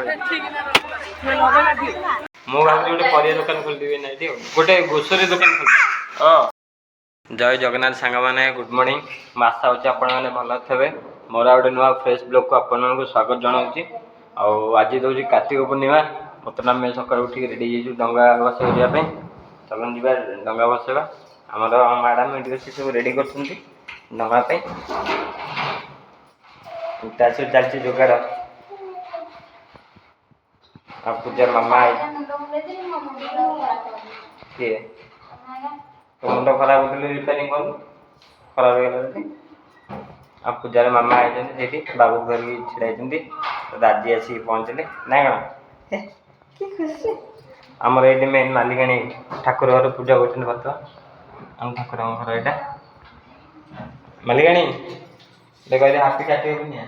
ମୁଁ ଭାବୁଛି ଗୋଟେ ପରିବା ଦୋକାନ ଖୋଲିଦେବି ନା ଏଠି ଗୋଟେ ଗ୍ରୋସରୀ ଦୋକାନ ଖୋଲିଦେବି। ଜୟ ଜଗନ୍ନାଥ ସାଙ୍ଗମାନେ, ଗୁଡ୍ ମର୍ଣ୍ଣିଂ। ମୁଁ ଆଶା ହେଉଛି ଆପଣମାନେ ଭଲ ଥିବେ। ମୋର ଗୋଟେ ନୂଆ ଫ୍ରେଶ୍ ବ୍ଲଗ୍କୁ ଆପଣମାନଙ୍କୁ ସ୍ୱାଗତ ଜଣାଉଛି। ଆଉ ଆଜି ଦେଉଛି କାର୍ତ୍ତିକ ପୂର୍ଣ୍ଣିମା। ବର୍ତ୍ତମାନ ଆମେ ସକାଳୁ ଉଠିକି ରେଡ଼ି ହେଇଯାଇଛୁ ଡଙ୍ଗା ଭସେଇ ଯିବା ପାଇଁ। ଚାଲନ୍ତୁ ଯିବା ଡଙ୍ଗା ଭସେଇବା। ଆମର ମ୍ୟାଡ଼ାମ୍ ଏଠି ବସି ସବୁ ରେଡ଼ି କରୁଛନ୍ତି ଡଙ୍ଗା ପାଇଁ। ତା ସହିତ ଚାଲିଛି ଯୋଗାଡ଼। ଆଉ ପୂଜା ମାମା କିଏ ତୋ ମୁଣ୍ଡ ଖରାପ ହେଉଥିଲେ ରିପେୟାରିଂ କଲୁ, ଖରାପ ହେଇଗଲା ଯଦି। ଆଉ ପୂଜାର ମାମା ଆଇଛନ୍ତି ସେଇଠି, ବାବୁ ଧରିକି ଛିଡ଼ା ହେଇଛନ୍ତି। ଦାଦି ଆସିକି ପହଞ୍ଚିଲେ ନାଇଁ କ'ଣ? କି ଖୁସି। ଆମର ଏଇଠି ମେନ୍ ମାଲିକାଣୀ ଠାକୁର ଘର ପୂଜା କରୁଛନ୍ତି ବର୍ତ୍ତମାନ। ଆମ ଠାକୁରଙ୍କ ଘର ଏଇଟା। ମାଲିକାଣୀ କହିଲେ ହାପି କାର୍ତ୍ତିକ ପୂର୍ଣ୍ଣିମା।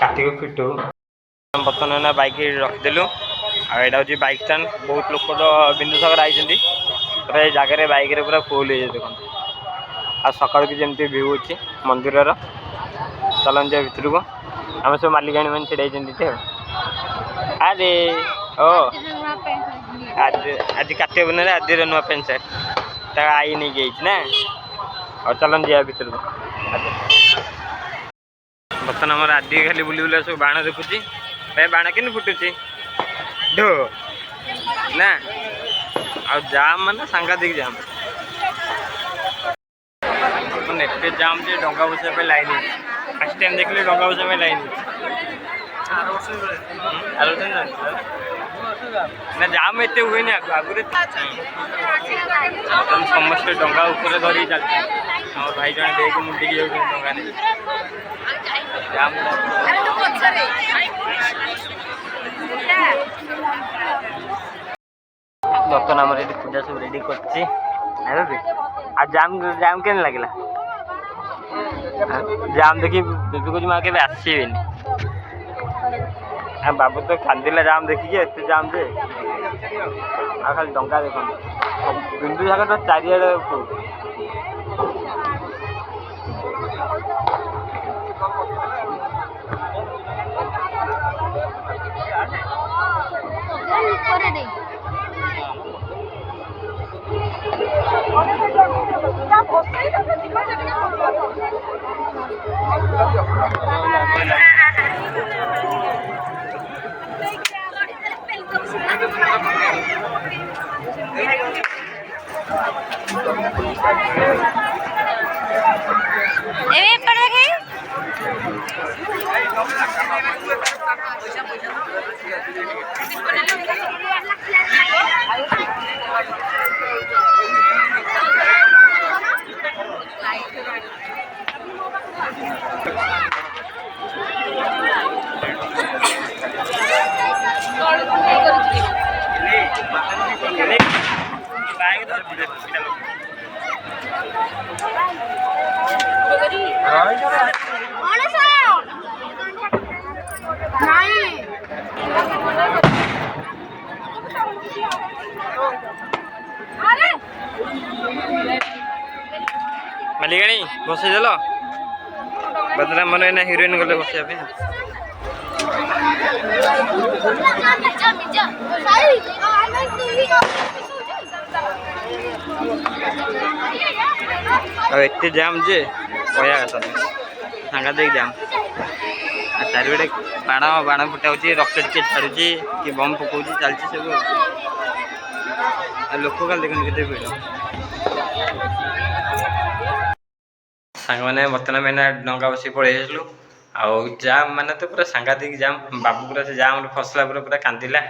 କାର୍ତ୍ତିକ ଫିଟୁ। ବର୍ତ୍ତମାନ ନା ବାଇକ୍ ରଖିଦେଲୁ। ଆଉ ଏଇଟା ହେଉଛି ବାଇକ୍ ଷ୍ଟାଣ୍ଡ। ବହୁତ ଲୋକ ତ ବିନ୍ଦୁସାଗର ଆଇଛନ୍ତି। ପୁରା ଏ ଜାଗାରେ ବାଇକ୍ରେ ପୁରା ଫୁଲ୍ ହେଇଯାଉଛି ଦେଖନ୍ତୁ। ଆଉ ସକାଳୁ ବି ଯେମିତି ଭିୟୁ ଅଛି ମନ୍ଦିରର। ଚାଲନ୍ତୁ ଯିବା ଭିତରକୁ। ଆମେ ସବୁ ମାଲିକାଣୀ ମାନେ ଛିଡ଼ା ହେଇଛନ୍ତି ଏଠି ଆଉ। ଆରେ ଓ ଆଜି କାର୍ତ୍ତିକ ପୂର୍ଣ୍ଣିମାରେ ଆଜିର ନୂଆ ପ୍ୟାଣ୍ଟ ସାର୍ଟ ତା ଆଇ ନେଇକି ଯାଇଛି ନା। ଆଉ ଚାଲନ୍ତୁ ଯିବା ଭିତରକୁ। ବର୍ତ୍ତମାନ ଆମର ଆଦି ଖାଲି ବୁଲି ବୁଲା ସବୁ ବାଣ ଦେଖୁଛି। ଭାଇ ବାଣ କେମିତି ଫୁଟୁଛି ଢୋ ନା। ଆଉ ଜାମ୍ ମାନେ ସାଂଘାତିକ ଜାମ୍। ଏତେ ଜାମ୍ ଯେ ଡଙ୍ଗା ବସିବା ପାଇଁ ଲାଇନ୍ ହେଇଛି। ଫାର୍ଷ୍ଟ ଟାଇମ୍ ଦେଖିଲି ଡଙ୍ଗା ବସିବା ପାଇଁ ଲାଇନ୍ ହେଇଛି। ନା ଜାମ୍ ଏତେ ହୁଏନି ଆଗରୁ। ସମସ୍ତେ ଡଙ୍ଗା ଉପରେ ଧରିକି ଚାଲିଛନ୍ତି। ଆମ ଭାଇ ଜଣେ ବେଗ୍ ମୁଣ୍ଡିକି ଯାଉଛନ୍ତି ଡଙ୍ଗାରେ। ବର୍ତ୍ତମାନ ଆମର ଏଠି ପୂଜା ସବୁ ରେଡ଼ି କରିଛି। ଆଉ ଜାମ୍ କେମିତି ଲାଗିଲା? ଜାମ୍ ଦେଖି ବେବି କହୁଛି ମୁଁ ଆଉ କେବେ ଆସିବିନି। ଆଉ ବାବୁ ତ କାନ୍ଦିଲା ଜାମ୍ ଦେଖିକି। ଏତେ ଜାମ୍ ଯେ ଆଉ ଖାଲି ଡଙ୍ଗା ଦେଖନ୍ତୁ। ବିନ୍ଦୁସାଗର ଚାରିଆଡ଼େ ଫୁଲ୍। ମାଲିକାଣୀ ବସେଇଦେଲ। ବଦନାମ ମାନେ ଏଇନା ହିରୋଇନ୍ ଗଲେ ବସିବା ପାଇଁ। ଆଉ ଏତେ ଜାମ୍ ଯେ କହିବା କଥା ସାଂଘାତିକ ଜାମ୍। ଆଉ ଚାରିଆଡ଼େ ବାଣ ଫୁଟା ହେଉଛି, ରକେଟ୍ କିଏ ଛାଡ଼ୁଛି, କିଏ ବମ୍ ପକଉଛି, ଚାଲିଛି ସବୁ। ଆଉ ଲୋକ କାଲି ଦେଖନ୍ତୁ କେତେ ଭିଡ଼। ସାଙ୍ଗମାନେ ବର୍ତ୍ତମାନ ଏଇନା ଡଙ୍ଗା ବସିକି ପଳେଇ ଆସିଲୁ। ଆଉ ଜାମ୍ ମାନେ ତ ପୁରା ସାଂଘାତିକ ଜାମ୍। ବାବୁ ପୁରା ସେ ଜାମ୍ ଫସିଲା ପୁରା କାନ୍ଦିଲା।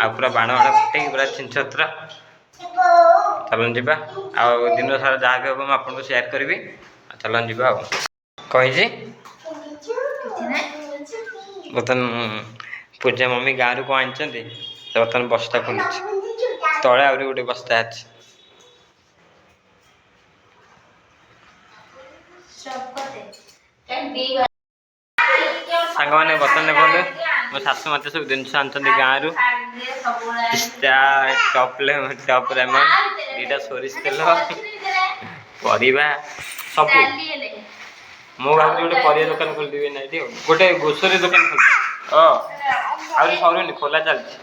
ଆଉ ପୁରା ବାଣ ଫୁଟେଇକି ପୁରା ଛିନଛତ୍ର। ଚାଲନ୍ତୁ ଯିବା। ଆଉ ଦିନ ସାରା ଯାହା ବି ହେବ ମୁଁ ଆପଣଙ୍କୁ ସେୟାର କରିବି। ଚାଲନ୍ତୁ ଯିବା। ଆଉ କହିଛି ବର୍ତ୍ତମାନ ପୂଜା ମମି ଗାଁରୁ କ'ଣ ଆଣିଛନ୍ତି। ବର୍ତ୍ତମାନ ବସ୍ତା ଖୋଲୁଛି। ତଳେ ଆହୁରି ଗୋଟେ ବସ୍ତା ଅଛି। ସାଙ୍ଗମାନେ ବର୍ତ୍ତମାନ ଦେଖନ୍ତୁ ମୋ ଶାଶୁ ମତେ ସବୁ ଜିନିଷ ଆଣିଛନ୍ତି ଗାଁରୁ। ପିସ୍ତା, ଟପ୍ ଲେମନ୍, 2ଟା ସୋରିଷ ତେଲ, ପରିବା ସବୁ। ମୁଁ ଭାବୁଛି ଗୋଟେ ପରିବା ଦୋକାନ ଖୋଲିଦେବି ନା ଏଠି ଆଉ ଗୋଟେ ଗ୍ରୋସରୀ ଦୋକାନ ଖୋଲିଦେବି। ହଁ ଆହୁରି ସରୁନି ଖୋଲା ଚାଲିଛି।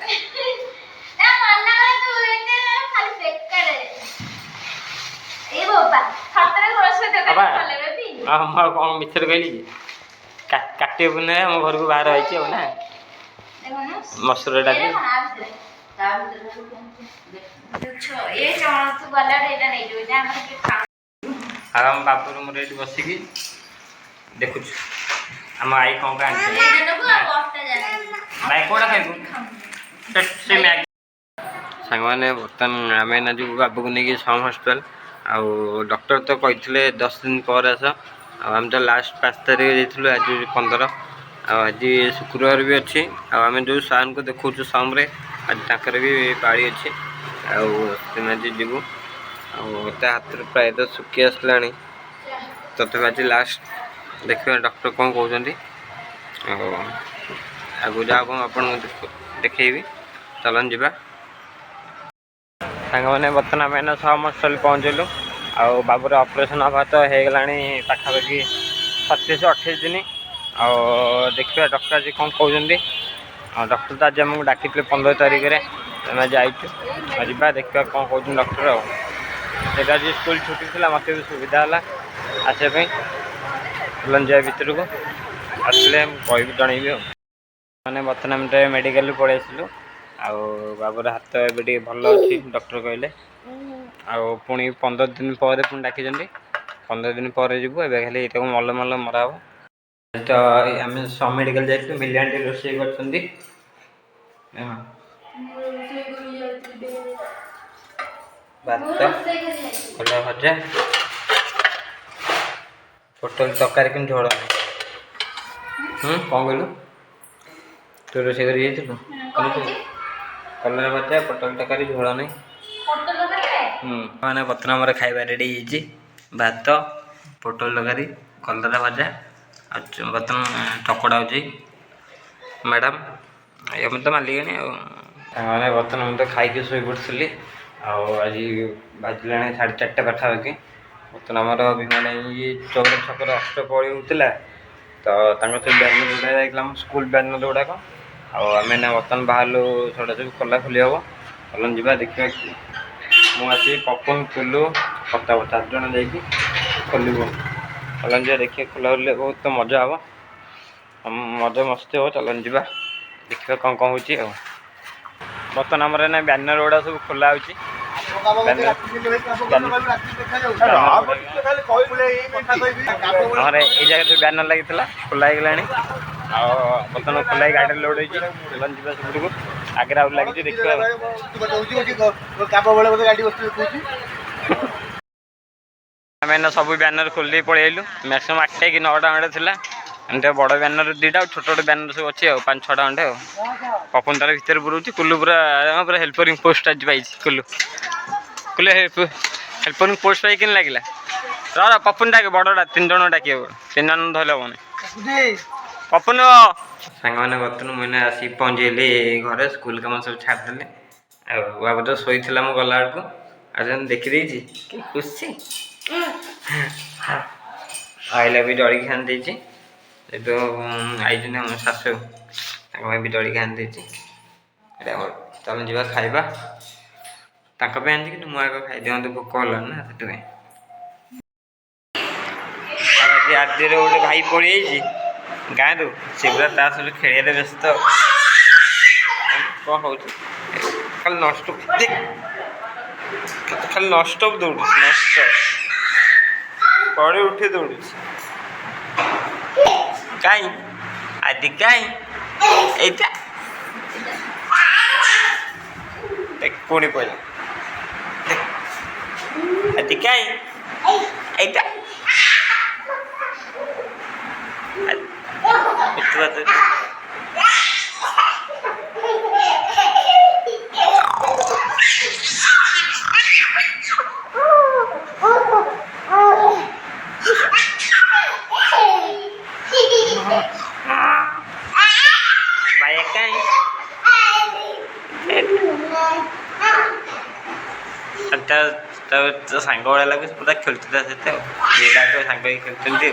ମୁଁ କଣ ମିଛରେ କହିଲି କି କାଟିବୁ ନା ଆମ ଘରକୁ ବାହାର ହେଇଛି ଆଉ ନା ମସୁର ଡାଲି ଆଉ ଆମ ବାବୁର ମୋର ଏଇଠି ବସିକି ଦେଖୁଛୁ ଆମ ଆଈ କ'ଣ ଆଣିଛି। ଭାଇ କୋଉଟା ଖାଇବୁ ସେ ମ୍ୟାଗି। ସାଙ୍ଗମାନେ ବର୍ତ୍ତମାନ ଆମେ ଏଇନା ଯିବୁ ବାବୁକୁ ନେଇକି ସମ୍ ହସ୍ପିଟାଲ। ଆଉ ଡକ୍ଟର ତ କହିଥିଲେ 10 ଦିନ ପରେ ଆସ। ଆଉ ଆମେ ତ ଲାଷ୍ଟ 5 ତାରିଖ ଯାଇଥିଲୁ ଆଜି 15 ଆଉ ଆଜି ଶୁକ୍ରବାର ବି ଅଛି। ଆଉ ଆମେ ଯେଉଁ ସାର୍ଙ୍କୁ ଦେଖାଉଛୁ ସମରେ ଆଜି ତାଙ୍କର ବି ପାଳି ଅଛି। ଆଉ ତେଣୁ ଆଜି ଯିବୁ। ଆଉ ତା ହାତରେ ପ୍ରାୟତଃ ଶୁଖି ଆସିଲାଣି ତଥାପି ଆଜି ଲାଷ୍ଟ ଦେଖିବା ଡକ୍ଟର କ'ଣ କହୁଛନ୍ତି। ଆଉ ଆଗକୁ ଯାହା କ'ଣ ଆପଣଙ୍କୁ ଦେଖେଇବି ଚାଲନ୍ତୁ ଯିବା। ସାଙ୍ଗମାନେ ବର୍ତ୍ତମାନ ଆମେ ଏଇନା ସମ୍ ହସ୍ପିଟାଲ ପହଞ୍ଚିଲୁ। ଆଉ ବାବୁର ଅପରେସନ୍ ହେବା ତ ହେଇଗଲାଣି ପାଖାପାଖି 27-28 ଦିନ। ଆଉ ଦେଖିବା ଡକ୍ଟର ଆଜି କ'ଣ କହୁଛନ୍ତି। ଆଉ ଡକ୍ଟର ତ ଆଜି ଆମକୁ ଡାକିଥିଲେ 15 ତାରିଖରେ ଆମେ ଯାଇଛୁ। ଆଉ ଯିବା ଦେଖିବା କ'ଣ କହୁଛନ୍ତି ଡକ୍ଟର। ଆଉ ସେଇଟା ଆଜି ସ୍କୁଲ ଛୁଟି ଥିଲା ମୋତେ ବି ସୁବିଧା ହେଲା ଆସିବା ପାଇଁ। ଚାଲନ୍ତୁ ଯିବା ଭିତରକୁ ଆସିଲେ ମୁଁ କହିବି ଜଣେଇବି। ଆଉ ମାନେ ବର୍ତ୍ତମାନ ଆମେ ମେଡ଼ିକାଲରୁ ପଳେଇ ଆସିଲୁ। ଆଉ ବାବୁର ହାତ ଏବେ ଟିକେ ଭଲ ଅଛି ଡକ୍ଟର କହିଲେ। ଆଉ ପୁଣି 15 ଦିନ ପରେ ପୁଣି ଡାକିଛନ୍ତି 15 ଦିନ ପରେ ଯିବୁ। ଏବେ ଖାଲି ଏଇଟାକୁ ମଲମ ମରା ହେବ। ତ ଆମେ ସମ୍ ମେଡ଼ିକାଲ ଯାଇଥିଲୁ ମିଲିଆଣ୍ଟି ରୋଷେଇ କରିଛନ୍ତି। ଭାତ କଲରା ଭଜା ପୋଟଳ ତରକାରୀ କିନ୍ତୁ ଝୋଳ ନାହିଁ। କ'ଣ କହିଲୁ ତୁ ରୋଷେଇ କରି ଯାଇଥିଲୁ? କଲରା ଭଜା ପୋଟଳ ତରକାରୀ ଝୋଳ ନାହିଁ। ମାନେ ବର୍ତ୍ତମାନ ଆମର ଖାଇବା ରେଡ଼ି ହେଇଛି। ଭାତ ପୋଟଳ ତରକାରୀ କଲରା ଭଜା ଆଉ ବର୍ତ୍ତମାନ ଚକଡ଼ା ହେଉଛି ମ୍ୟାଡ଼ାମ୍। ଆମେ ତ ମାଲିକାଣି ଆଉ ମାନେ ବର୍ତ୍ତମାନ ମୁଁ ତ ଖାଇକି ଶୋଇପଡ଼ିଥିଲି। ଆଉ ଆଜି ବାଜିଲାଣି 4:30 ପାଖାପାଖି। ବର୍ତ୍ତମାନ ଆମର ଭୀମଣେଇ ଚୌର ଛକରେ ଅଷ୍ଟପ୍ରହରୀ ହେଉଥିଲା ତ ତାଙ୍କ ସେ ବ୍ୟାନର ଗୁଡ଼ା ଯାଇଥିଲା ଆମ ସ୍କୁଲ ବ୍ୟାନର ଗୁଡ଼ାକ। ଆଉ ଆମେ ନା ବର୍ତ୍ତମାନ ବାହାରିଲୁ ସେଗୁଡ଼ା ସବୁ ଖୋଲାଖୋଲି ହେବ। ଚାଲନ୍ତୁ ଯିବା ଦେଖିବା। ମୁଁ ଆସି ପପନ ଟୁଲୁ କର୍ତ୍ତା 4 ଜଣ ଯାଇକି ଖୋଲିବୁ। ଚାଲନ୍ତୁ ଯିବା ଦେଖିବା ଖୋଲାଖୋଲି ବହୁତ ମଜା ହେବ ମଜା ମସ୍ତି ହେବ। ଚାଲନ୍ତୁ ଯିବା ଦେଖିବା କ'ଣ ହେଉଛି। ଆଉ ବର୍ତ୍ତମାନ ଆମର ଏଇନା ବ୍ୟାନର ଗୁଡ଼ା ସବୁ ଖୋଲା ହେଉଛି। ଆମର ଏଇ ଜାଗାରେ ସବୁ ବ୍ୟାନର ଲାଗିଥିଲା ଖୋଲା ହେଇଗଲାଣି। ଆଉ ବର୍ତ୍ତମାନ ଖୋଲା ହେଇ ଗାଡ଼ିରେ ଲୋଡ଼ ହେଇଛି। ଚାଲନ୍ତୁ ଯିବା ସେପଟକୁ ଆଗରେ ଆହୁରି ଲାଗିଛି ଦେଖିବା। ଆମେ ଏଇନା ସବୁ ବ୍ୟାନର ଖୋଲି ଦେଇ ପଳେଇ ଆଇଲୁ। ମ୍ୟାକ୍ସିମମ୍ 8ଟା କି 9ଟା ଖଣ୍ଡେ ଥିଲା। ଏମିତି ବଡ଼ ବ୍ୟାନର 2ଟା ଆଉ ଛୋଟ ଛୋଟ ବ୍ୟାନର ସବୁ ଅଛି ଆଉ 5-6ଟା ଖଣ୍ଡେ। ଆଉ ପପନ ତାର ଭିତରେ ପୁରଉଛି। କୁଲୁ ପୁରା ହେଲ୍ପରିଂ ପୋଷ୍ଟ ଆଜି ପାଇଛି। କୁଲୁ ହେଲ୍ପରିଂ ପୋଷ୍ଟ ପାଇ କେମିତି ଲାଗିଲା? ପପନ ଡାକେ ବଡ଼ଟା 3 ଜଣ ଡାକିବ 3 ଜଣ ଧରିଲେ ହେବନି। ପପନ ସାଙ୍ଗମାନେ ବର୍ତ୍ତମାନ ମୁଁ ଏଇନା ଆସିକି ପହଞ୍ଚିଗଲି ଘରେ। ସ୍କୁଲ କାମ ସବୁ ଛାଡ଼ିଦେଲି। ଆଉ ବାବୁ ତ ଶୋଇଥିଲା ମୁଁ ଗଲାବେଳକୁ ଆଉ ଜଣେ ଦେଖିଦେଇଛି କି ଖୁସି। ଆଇଲା ବି ଜଳିକି ଖାଣି ଦେଇଛି। ଯେହେତୁ ଆଇଛନ୍ତି ଆମ ଶାଶୁ ତାଙ୍କ ପାଇଁ ବି ଜଳିକି ଆଣି ଦେଇଛି। ଚାଲନ୍ତୁ ଯିବା ଖାଇବା। ତାଙ୍କ ପାଇଁ ଆଣିଛି କିନ୍ତୁ ମୁଁ ଆଗ ଖାଇଦିଅନ୍ତୁ ଭୋକ ହେଲାନି ନା ସେଥିପାଇଁ। ଆଜିର ଗୋଟେ ଭାଇ ପଳେଇଯାଇଛି ଗାଁରୁ। ସେ ପୁରା ତା ସହିତ ଖେଳିବାରେ ବ୍ୟସ୍ତ। କ'ଣ ହେଉଛି ଖାଲି ନଷ୍ଟ ଦୌଡ଼ୁଛି ନଷ୍ଟ ପଡ଼ି ଉଠି ଦୌଡ଼ୁଛି। କାଇଁ ଆଜି କାଇଁ ଏଇଟା ପୁଣି ପଇଲା ଆଜି କାଇଁ ଏଇଟା ସାଙ୍ଗ ଭଳିଆ ଲାଗୁଛି ପୁରା ଖେଳୁଥିଲା ସେତେ ଆଉ ସାଙ୍ଗ ହେଇକି ଖେଳୁଛନ୍ତି।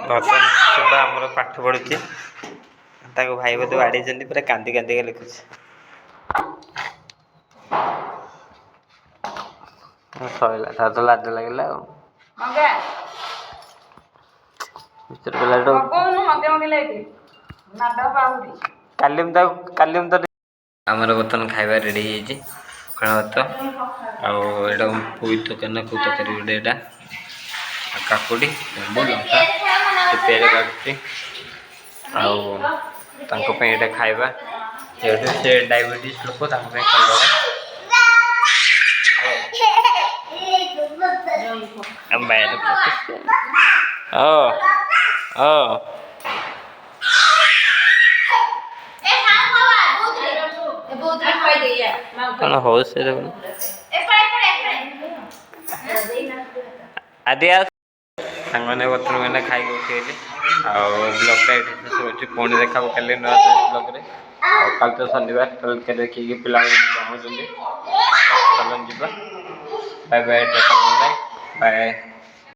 ବର୍ତ୍ତମାନ ଶୁଭ ଆମର ପାଠ ପଢୁଛି ତାକୁ ଭାଇ ବୋଧେ ବାଡ଼େଇଛନ୍ତି ପୁରା କାନ୍ଦି କାନ୍ଦିକା ଲେଖୁଛି ସରିଲା ତାର ତ ଲାଜ ଲାଗିଲା ଆଉ ପିଲାଟା କାଲି ମୁଁ ତ ଆମର ବର୍ତ୍ତମାନ ଖାଇବା ରେଡ଼ି ହେଇଯାଇଛି ପଖାଳ ଭାତ ଆଉ ଏଇଟା ପୋଇ ତରକାରୀ ନା କୋଉ ତରକାରୀ ଗୋଟେ ଏଇଟା କାକୁଡ଼ି ଲେମ୍ବୁ ଲଙ୍କା ସେ ପିଆଜ କାଟୁଛି ଆଉ ତାଙ୍କ ପାଇଁ ଏଇଟା ଖାଇବା ଯେହେତୁ ସେ ଡାଇବେଟିସ୍ ଲୋକ ତାଙ୍କ ପାଇଁ ଖାଇବା କଣ ହଉଛି ସେ ଦେଖୁନ ଆଦି ସାଙ୍ଗମାନେ ବର୍ତ୍ତମାନ ଖାଇକି ଉଠିଗଲେ ଆଉ ବ୍ଲଗ୍ଟା ଏଠି ଶେଷ ହେଉଛି ପୁଣି ଦେଖାବ କାଲି ନୂଆ ବ୍ଲଗ୍ରେ ଆଉ କାଲି ତ ଶନିବାର କାଲି ଦେଖିକି ପିଲାମାନେ ପହଞ୍ଚୁଛନ୍ତି ଯିବା ବାଏ ବାଏ ବାଏ।